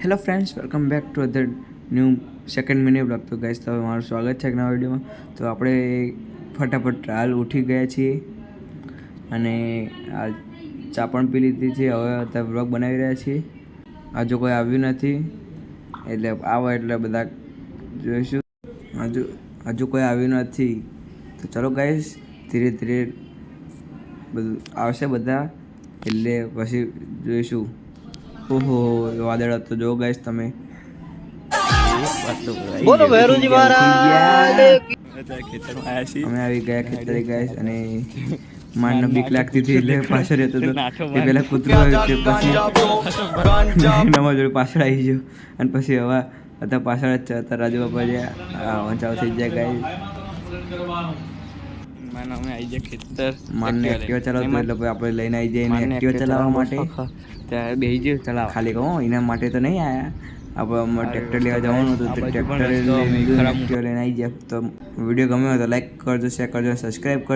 Hello friends, welcome back to other new second mini blog. તો guys, તમારું સ્વાગત છે એક નવા વિડીયોમાં. તો આપણે ફટાફટ હાલ ઉઠી ગયા છીએ અને હાલ ચા પણ પી લીધી છે. હવે અત્યારે બ્લોગ બનાવી રહ્યા છીએ. હજુ કોઈ આવ્યું નથી, એટલે આવો એટલે બધા જોઈશું. હજુ કોઈ આવ્યું નથી, તો ચલો ગાઈસ, ધીરે ધીરે બધું આવશે બધા, એટલે પછી જોઈશું. ઓહો, વાદળ તો જો ગાઈસ તમે. બોલો ભૈરુજી મહારાજ. અમે આવી ગયા ખેતરે ગાઈસ, અને માનને બીક લાગતી હતી એટલે પાછળ રહેતો હતો. એ પહેલા કૂતરું આવ્યું, તે પછી નવા જોડે પાછળ આવી ગયો, અને પછી હવે હતા પાછળ જ છે. અત્યારે રાજુ બાપા જ્યાં વંચાવ થઈ જાય ગાઈસ. માનને એક્ટિવા ચલાવતો એટલે આપણે લઈને આવી જઈએ એક્ટિવા ચલાવવા માટે. ત્યારે બેસી ગયો ચલાવ. ખાલી કહું, એના માટે તો નહીં આવ્યા. આપણે ટ્રેક્ટર લેવા જવાનું હતું, તો ટ્રેક્ટર લઈને આવી ગયા. તો વિડીયો ગમ્યો હોય તો લાઈક કરજો, શેર કરજો, સબસ્ક્રાઈબ કરજો.